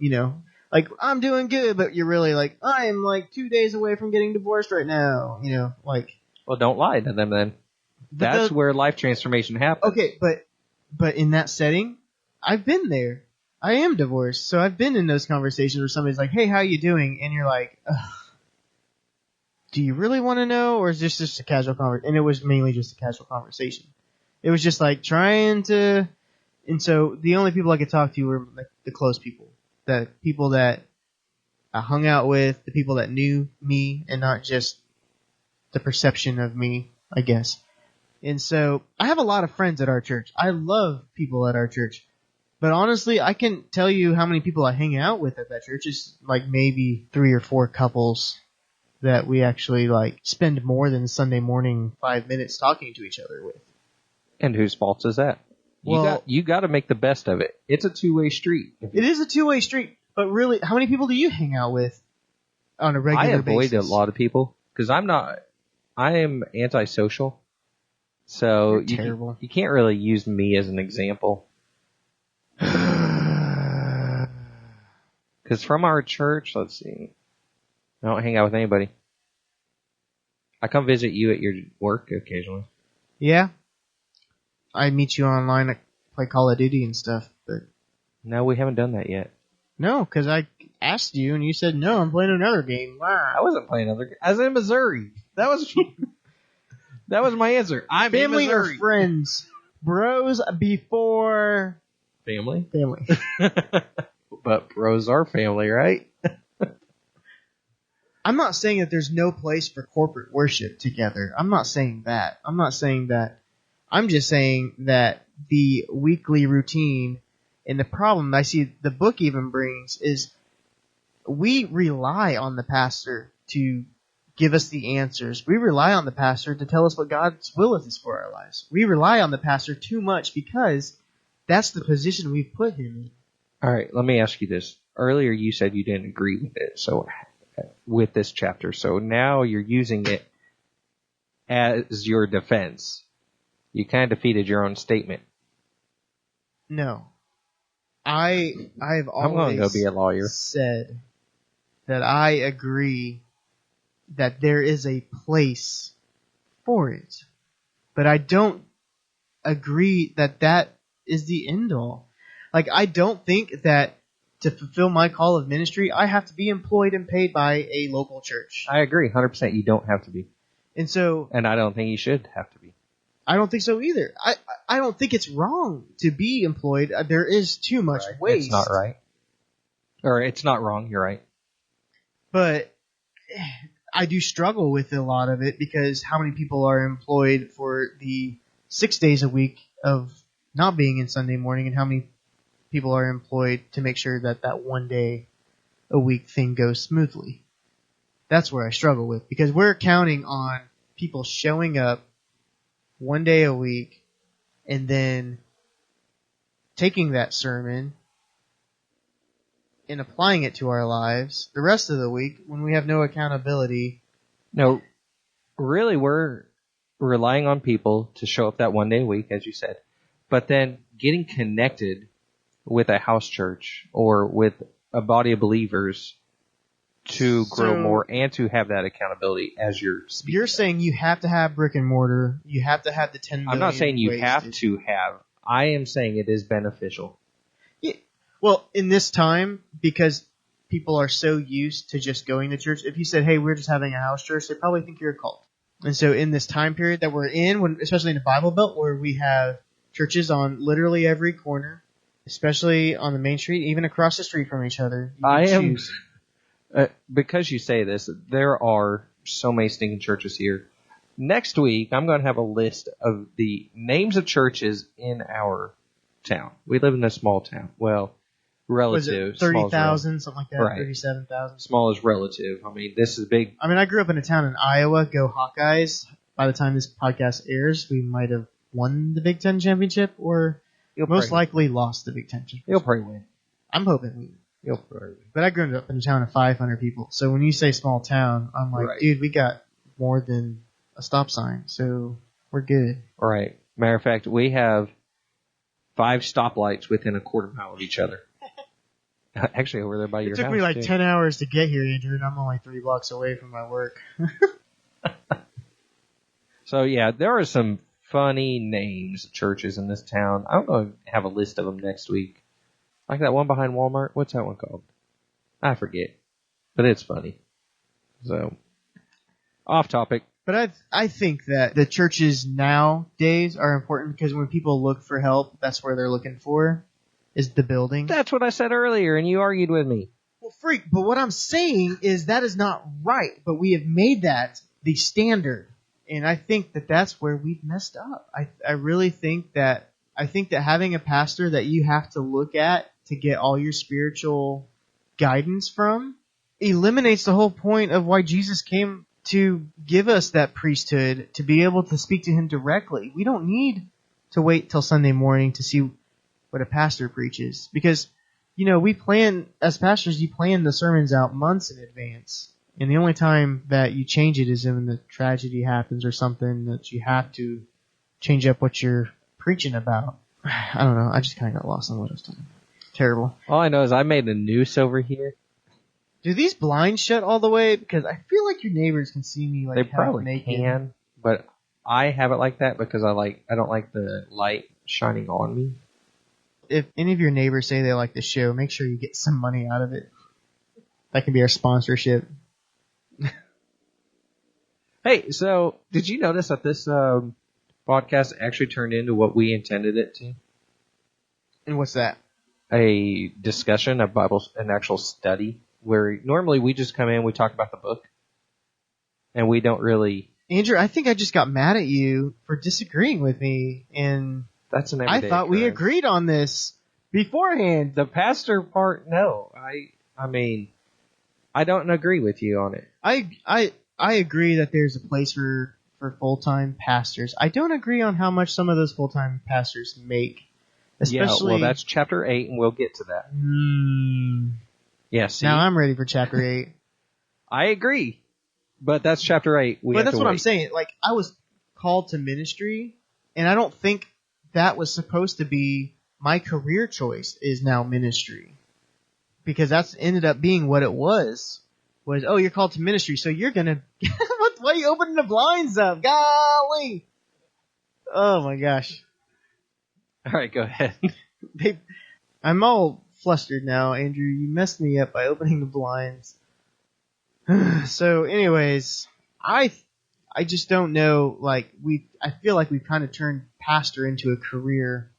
I'm doing good, but you're really I am 2 days away from getting divorced right now. Well, don't lie to them then. That's where life transformation happens. Okay, but in that setting, I've been there. I am divorced, so I've been in those conversations where somebody's like, "Hey, how you doing?" And you're like, ugh, "Do you really want to know, or is this just a casual conversation?" And it was mainly just a casual conversation. It was just trying to, and so the only people I could talk to were the close people, the people that I hung out with, the people that knew me, and not just the perception of me, I guess. And so I have a lot of friends at our church. I love people at our church. But honestly, I can tell you how many people I hang out with at that church. It's maybe 3 or 4 couples that we actually spend more than Sunday morning 5 minutes talking to each other with. And whose fault is that? You got to make the best of it. It's a two-way street. It is a two-way street. But really, how many people do you hang out with on a regular basis? I avoid a lot of people because I am antisocial. So you can't really use me as an example. Because from our church, let's see, I don't hang out with anybody. I come visit you at your work occasionally. Yeah. I meet you online, I play Call of Duty and stuff, but... No, we haven't done that yet. No, because I asked you and you said, no, I'm playing another game. Wow. I wasn't playing another game. I was in Missouri. That was my answer. I'm Family in Missouri. Or friends? Bros before... Family. But bros are family, right? I'm not saying that there's no place for corporate worship together. I'm not saying that. I'm just saying that the weekly routine and the problem I see the book even brings is we rely on the pastor to give us the answers. We rely on the pastor to tell us what God's will is for our lives. We rely on the pastor too much because that's the position we've put him in. All right, let me ask you this. Earlier you said you didn't agree with it, so with this chapter. So now you're using it as your defense. You kind of defeated your own statement. No. I've always go be a lawyer. said that I agree that there is a place for it. But I don't agree that that is the end all. I don't think that to fulfill my call of ministry, I have to be employed and paid by a local church. I agree, 100%. You don't have to be. And I don't think you should have to be. I don't think so either. I don't think it's wrong to be employed. There is too much waste. It's not right. Or it's not wrong, you're right. But I do struggle with a lot of it because how many people are employed for the 6 days a week of not being in Sunday morning, and how many people are employed to make sure that that 1 day a week thing goes smoothly. That's where I struggle with, because we're counting on people showing up 1 day a week and then taking that sermon and applying it to our lives the rest of the week when we have no accountability. No, really, we're relying on people to show up that 1 day a week, as you said, but then getting connected with a house church or with a body of believers to grow more and to have that accountability as you're speaking. You're saying you have to have brick and mortar. You have to have the 10 million. I'm not saying you have to have. I am saying it is beneficial. Yeah. Well, in this time, because people are so used to just going to church. If you said, hey, we're just having a house church, they probably think you're a cult. And so in this time period that we're in, especially in the Bible Belt, where we have churches on literally every corner, especially on the main street, even across the street from each other, because you say this, there are so many stinking churches here. Next week, I'm going to have a list of the names of churches in our town. We live in a small town. Well, relative. Was it 30,000, something like that? Right. 37,000. Small is relative. I mean, this is big. I mean, I grew up in a town in Iowa. Go Hawkeyes. By the time this podcast airs, we might have won the Big Ten championship or most likely lost the Big Ten championship. You'll probably win. I'm hoping we win. You'll probably win. But I grew up in a town of 500 people. So when you say small town, I'm like, dude, we got more than a stop sign. So we're good. Right. Matter of fact, we have 5 stoplights within a quarter mile of each other. Actually, over there by your house. It took me like 10 hours to get here, Andrew, and I'm only 3 blocks away from my work. So, yeah, there are some funny names of churches in this town. I'm going to have a list of them next week. Like that one behind Walmart. What's that one called? I forget. But it's funny. So, off topic. But I think that the churches nowadays are important because when people look for help, that's where they're looking for, is the building. That's what I said earlier, and you argued with me. Well, freak, but what I'm saying is that is not right, but we have made that the standard. And I think that that's where we've messed up. I really think that having a pastor that you have to look at to get all your spiritual guidance from eliminates the whole point of why Jesus came to give us that priesthood, to be able to speak to him directly. We don't need to wait till Sunday morning to see what a pastor preaches. Because, we plan, as pastors, you plan the sermons out months in advance. And the only time that you change it is when the tragedy happens or something that you have to change up what you're preaching about. I don't know. I just kind of got lost on what I was talking about. Terrible. All I know is I made a noose over here. Do these blinds shut all the way? Because I feel like your neighbors can see me like they probably naked. Can, but I have it like that because I don't like the light shining on me. If any of your neighbors say they like the show, make sure you get some money out of it. That can be our sponsorship. Hey, so did you notice that this podcast actually turned into what we intended it to? And what's that? A discussion of Bible, an actual study, where normally we just come in, we talk about the book, and we don't really... Andrew, I think I just got mad at you for disagreeing with me, and that's an everyday I thought we agreed on this beforehand. The pastor part, no. I mean, I don't agree with you on it. I agree that there's a place for full-time pastors. I don't agree on how much some of those full-time pastors make. Especially, well, that's chapter 8, and we'll get to that. Yeah, see? Now I'm ready for chapter 8. I agree. But that's chapter 8. But that's what I'm saying. Like, I was called to ministry, and I don't think that was supposed to be my career choice is now ministry. Because that's ended up being what it was, oh, you're called to ministry, so you're going to... Why are you opening the blinds up? Golly! Oh, my gosh. All right, go ahead. I'm all flustered now, Andrew. You messed me up by opening the blinds. So, anyways, I just don't know. Like I feel like we've kind of turned pastor into a career.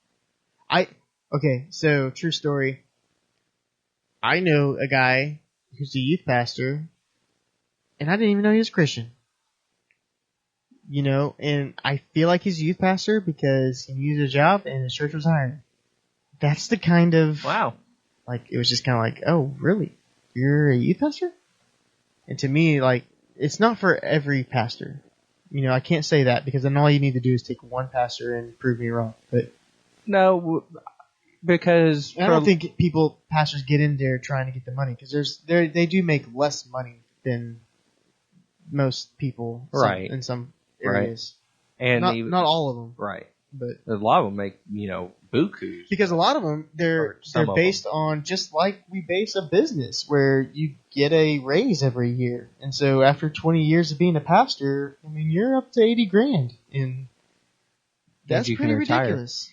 Okay. So, true story. I know a guy who's a youth pastor, and I didn't even know he was Christian. And I feel like he's a youth pastor because he needed a job and his church was hiring. That's the kind of... Wow. Like, it was just kind of like, oh, really? You're a youth pastor? And to me, like, it's not for every pastor. I can't say that because then all you need to do is take one pastor and prove me wrong. But no, because... I don't think pastors get in there trying to get the money because they do make less money than most people in some areas. Right. And not all of them. Right. But a lot of them make, bukus. Because a lot of them, they're based on just like we base a business where you get a raise every year. And so after 20 years of being a pastor, you're up to $80,000. And that's pretty ridiculous.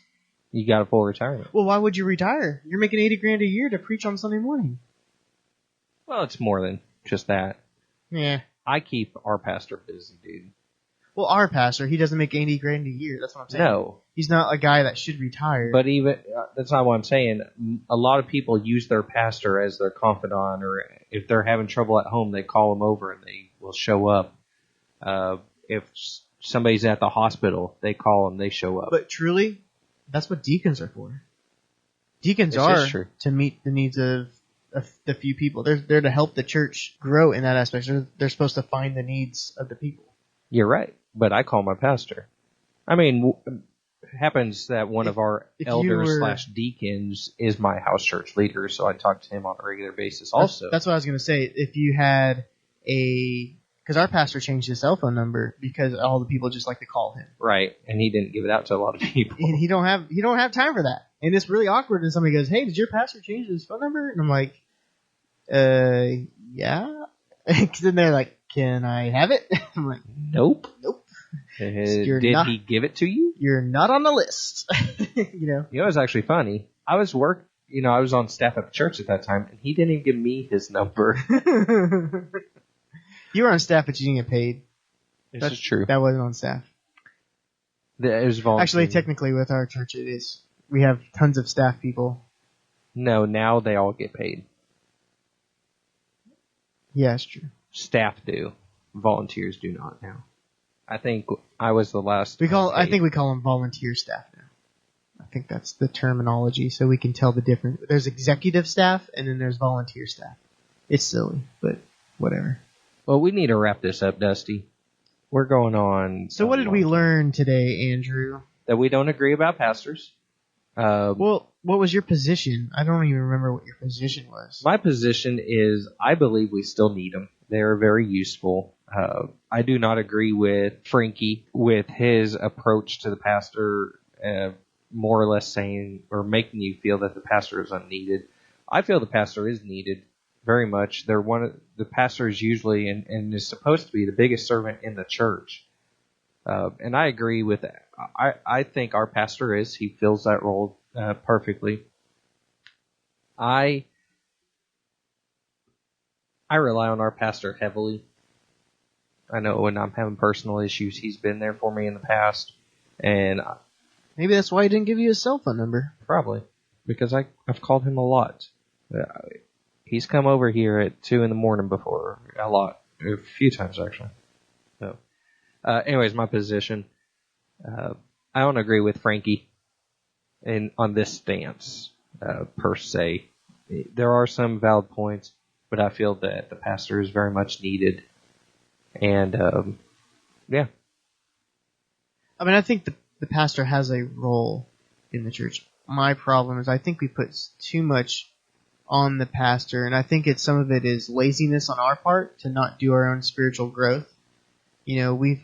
You got a full retirement. Well, why would you retire? You're making $80,000 a year to preach on Sunday morning. Well, it's more than just that. Yeah. I keep our pastor busy, dude. Well, our pastor, he doesn't make $80,000 a year. That's what I'm saying. No. He's not a guy that should retire. But even that's not what I'm saying. A lot of people use their pastor as their confidant, or if they're having trouble at home, they call him over and they will show up. If somebody's at the hospital, they call them, they show up. But truly, that's what deacons are for. Deacons This are is true. to meet the needs of the few people. They're to help the church grow in that aspect. They're supposed to find the needs of the people. You're right, but I call my pastor. I mean, it happens that one of our elders / deacons is my house church leader, so I talk to him on a regular basis also. That's what I was going to say. If you had because our pastor changed his cell phone number because all the people just like to call him. Right, and he didn't give it out to a lot of people. And he don't have time for that. And it's really awkward when somebody goes, "Hey, did your pastor change his phone number?" And I'm like, yeah. Because then they're like, "Can I have it?" I'm like, Nope. Did he give it to you? You're not on the list. You know, it was actually funny. I was on staff at the church at that time, and he didn't even give me his number. You were on staff, but you didn't get paid. This is true. That wasn't on staff. It was volunteer. Actually, technically, with our church, it is. We have tons of staff people. No, now they all get paid. Yeah, it's true. Staff do. Volunteers do not now. I think I was the last. I think we call them volunteer staff now. I think that's the terminology, so we can tell the difference. There's executive staff, and then there's volunteer staff. It's silly, but whatever. Well, we need to wrap this up, Dusty. We're going on. So what did we learn today, Andrew? That we don't agree about pastors. Well, what was your position? I don't even remember what your position was. My position is I believe we still need them. They are very useful. I do not agree with Frankie with his approach to the pastor, more or less saying or making you feel that the pastor is unneeded. I feel the pastor is needed very much. The pastor is usually and is supposed to be the biggest servant in the church. And I agree with that. I think our pastor is. He fills that role perfectly. I rely on our pastor heavily. I know when I'm having personal issues, he's been there for me in the past. And maybe that's why he didn't give you his cell phone number. Probably. Because I've called him a lot. He's come over here at 2 a.m. before. A few times, actually. So, anyways, my position. I don't agree with Frankie on this stance, per se. There are some valid points, but I feel that the pastor is very much needed. And, yeah. I mean, I think the pastor has a role in the church. My problem is I think we put too much on the pastor, and I think some of it is laziness on our part to not do our own spiritual growth. You know, we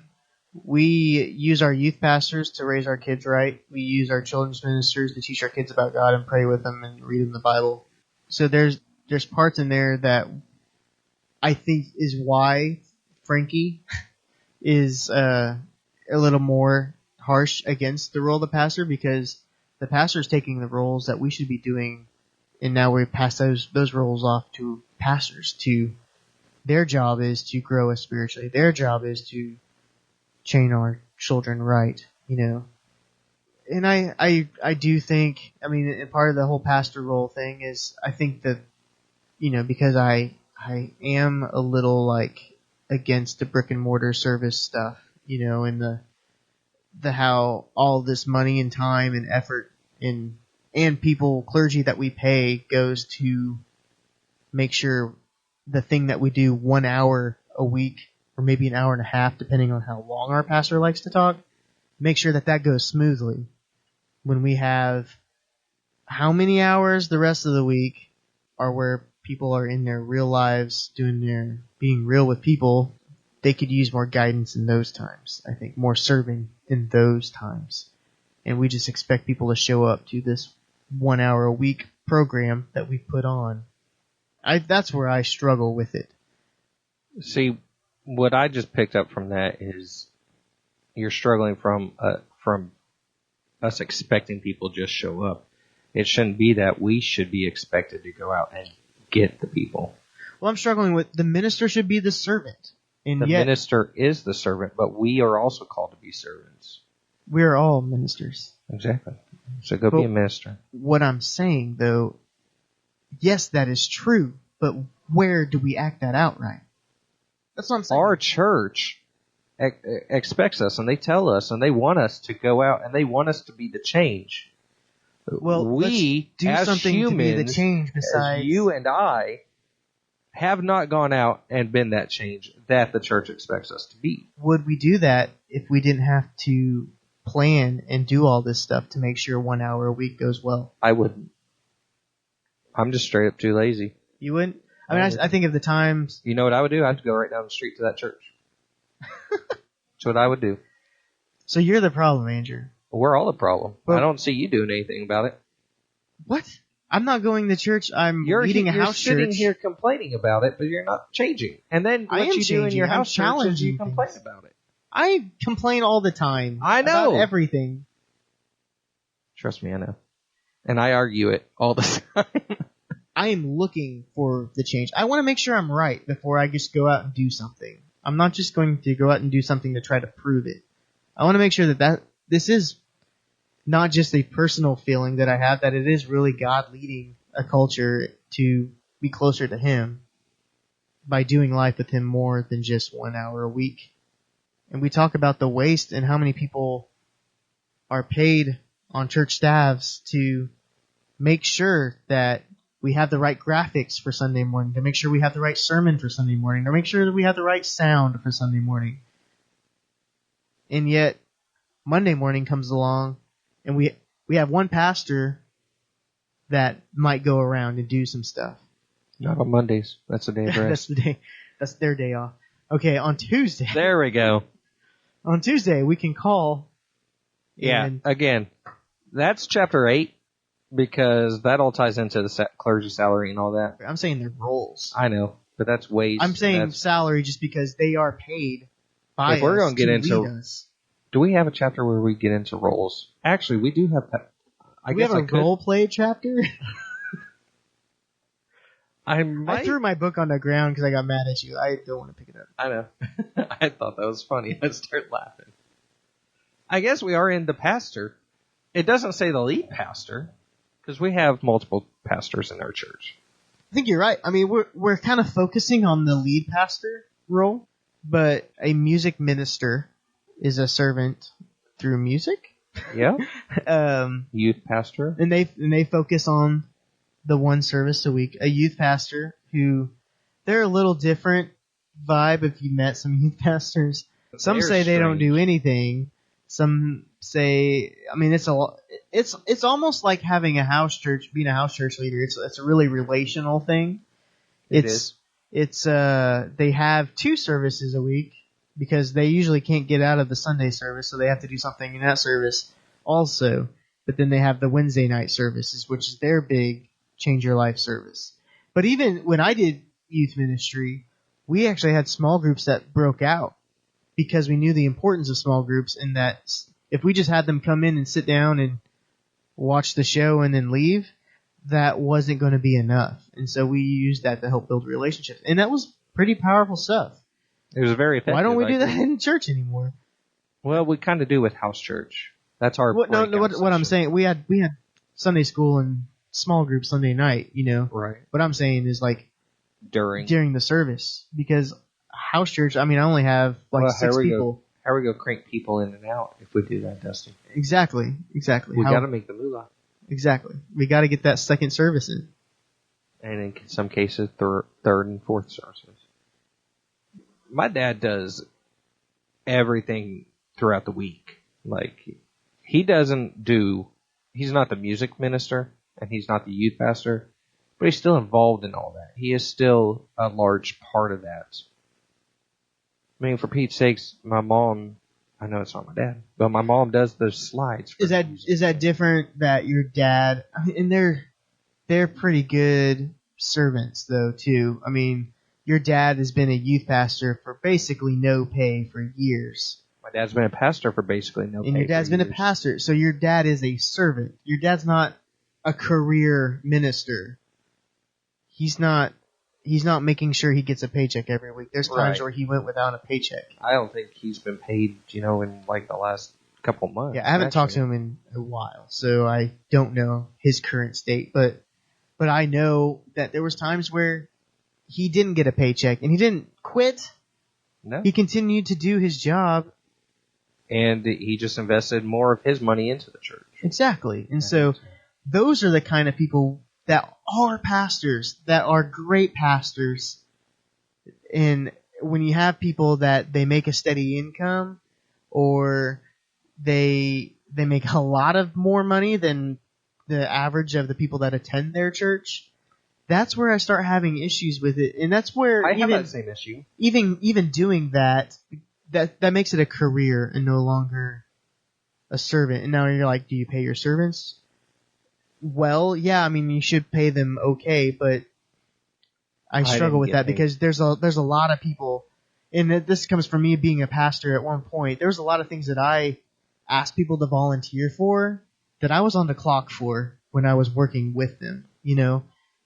use our youth pastors to raise our kids right. We use our children's ministers to teach our kids about God and pray with them and read them the Bible. So there's parts in there that I think is why Frankie is a little more harsh against the role of the pastor, because the pastor is taking the roles that we should be doing, and now we pass those roles off to pastors. Their job is to grow us spiritually. Their job is to train our children right, you know. And I do think, I mean, and part of the whole pastor role thing is, I think that, you know, because I am a little like against the brick and mortar service stuff, you know, and the how all this money and time and effort and people, clergy that we pay goes to make sure the thing that we do 1 hour a week, or maybe an hour and a half, depending on how long our pastor likes to talk, make sure that goes smoothly. When we have how many hours the rest of the week are where people are in their real lives being real with people, they could use more guidance in those times. I think more serving in those times. And we just expect people to show up to this 1 hour a week program that we put on. That's where I struggle with it. See, what I just picked up from that is you're struggling from us expecting people just show up. It shouldn't be that. We should be expected to go out and get the people. Well, I'm struggling with the minister should be the servant. And The yet, minister is the servant, but we are also called to be servants. we're all ministers. Exactly. So go But be a minister. what I'm saying, though, yes, that is true, but where do we act that out right? That's what I'm saying. Our church expects us, and they tell us, and they want us to go out, and they want us to be the change. Well, we, let's do as something humans, to be the change besides as you and I, have not gone out and been that change that the church expects us to be. Would we do that if we didn't have to plan and do all this stuff to make sure 1 hour a week goes well? I wouldn't. I'm just straight up too lazy. You wouldn't? I mean, I think of the times. You know what I would do? I'd go right down the street to that church. That's what I would do. So you're the problem, Andrew. We're all the problem. Well, I don't see you doing anything about it. What? I'm not going to church. I'm leading a house You're sitting church. here complaining about it, but you're not changing. And then I what am you do in changing. your I'm house church is challenging you complain things. about it. I complain all the time. I know. About everything. Trust me, I know. And I argue it all the time. I am looking for the change. I want to make sure I'm right before I just go out and do something. I'm not just going to go out and do something to try to prove it. I want to make sure that this is not just a personal feeling that I have, that it is really God leading a culture to be closer to Him by doing life with Him more than just 1 hour a week. And we talk about the waste and how many people are paid on church staffs to make sure that we have the right graphics for Sunday morning, to make sure we have the right sermon for Sunday morning, to make sure that we have the right sound for Sunday morning. And yet, Monday morning comes along, and we have one pastor that might go around and do some stuff. Not on Mondays. That's the day of That's rest. the day. That's their day off. Okay, on Tuesday. There we go. On Tuesday, we can call. Yeah, and again, that's chapter 8, because that all ties into the clergy salary and all that. I'm saying their roles. I know, but that's wage. I'm saying salary just because they are paid by If we're us gonna get to into- lead us. Do we have a chapter where we get into roles? Actually, we do have that. We have a role play chapter. I I threw my book on the ground because I got mad at you. I don't want to pick it up. I know. I thought that was funny. I started laughing. I guess we are in the pastor. It doesn't say the lead pastor, because we have multiple pastors in our church. I think you're right. I mean, we're kind of focusing on the lead pastor role, but a music minister is a servant through music. Yeah. Youth pastor. And they focus on the one service a week. A youth pastor who they're a little different vibe. If you met some youth pastors, some say they don't do anything. Some say, I mean, it's almost like having a house church, being a house church leader. It's a really relational thing. It's they have 2 services a week because they usually can't get out of the Sunday service, so they have to do something in that service also. But then they have the Wednesday night services, which is their big change your life service. But even when I did youth ministry, we actually had small groups that broke out because we knew the importance of small groups, and that if we just had them come in and sit down and watch the show and then leave, that wasn't going to be enough. And so we used that to help build relationships. And that was pretty powerful stuff. It was very effective. Why don't we do that in church anymore? Well, we kind of do with house church. That's our What I'm saying, we had Sunday school and small group Sunday night, you know. Right. What I'm saying is like during the service, because house church, I mean, I only have like 6 people. How are we going to crank people in and out if we do that, Dusty? Exactly. We got to make the moolah. Exactly. We got to get that second service in. And in some cases, third and fourth services. My dad does everything throughout the week. Like, he's not the music minister, and he's not the youth pastor, but he's still involved in all that. He is still a large part of that. I mean, for Pete's sakes, my mom, I know it's not my dad, but my mom does those slides. Is that different that your dad, I mean, and they're pretty good servants though too. I mean, your dad has been a youth pastor for basically no pay for years. My dad's been a pastor for basically no pay. And your dad's been a pastor, so your dad is a servant. Your dad's not a career minister. He's not he's not making sure he gets a paycheck every week. There's times Right. where he went without a paycheck. I don't think he's been paid, in like the last couple months. Yeah, I haven't talked to him in a while, so I don't know his current state. But I know that there was times where he didn't get a paycheck, and he didn't quit. No. He continued to do his job. And he just invested more of his money into the church. Exactly. And so those are the kind of people that are pastors, that are great pastors. And when you have people that they make a steady income, or they make a lot of more money than the average of the people that attend their church, that's where I start having issues with it. And that's where I have that same issue. Even doing that makes it a career and no longer a servant. And now you're like, do you pay your servants? Well, yeah, I mean, you should pay them okay, but I struggle with that because there's a lot of people, and this comes from me being a pastor at one point. There was a lot of things that I asked people to volunteer for that I was on the clock for when I was working with them,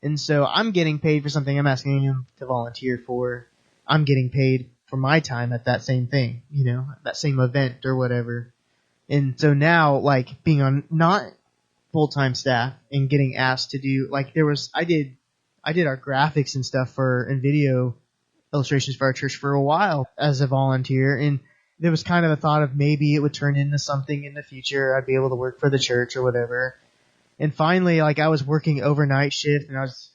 And so I'm getting paid for something I'm asking him to volunteer for. I'm getting paid for my time at that same thing, that same event or whatever. And so now, like, being on not full-time staff and getting asked to do, like, I did our graphics and stuff and video illustrations for our church for a while as a volunteer, and there was kind of a thought of maybe it would turn into something in the future. I'd be able to work for the church or whatever. And finally, like, I was working overnight shift, and I was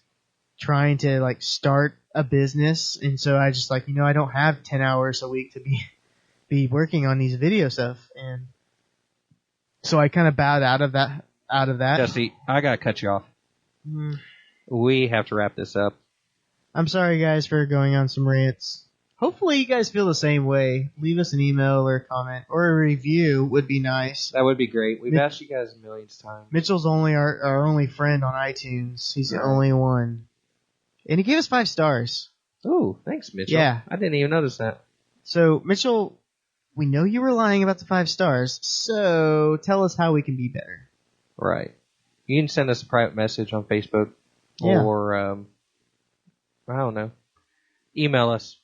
trying to, like, start a business, and so I just, like, I don't have 10 hours a week to be working on these video stuff, and so I kind of bowed out of that. Jesse, I gotta cut you off. We have to wrap this up. I'm sorry, guys, for going on some rants. Hopefully you guys feel the same way. Leave us an email or a comment or a review would be nice. That would be great. We've asked you guys millions of times. Mitchell's only our only friend on iTunes. He's the only one. And he gave us 5 stars. Ooh, thanks, Mitchell. Yeah. I didn't even notice that. So, Mitchell, we know you were lying about the 5 stars, so tell us how we can be better. Right. You can send us a private message on Facebook or, I don't know, email us.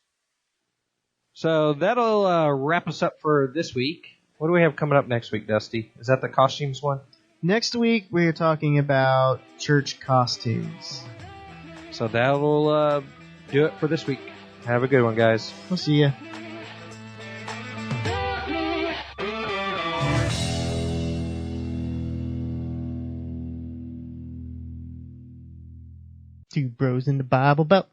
So that'll wrap us up for this week. What do we have coming up next week, Dusty? Is that the costumes one? Next week, we're talking about church costumes. So that'll do it for this week. Have a good one, guys. We'll see ya. Two bros in the Bible Belt.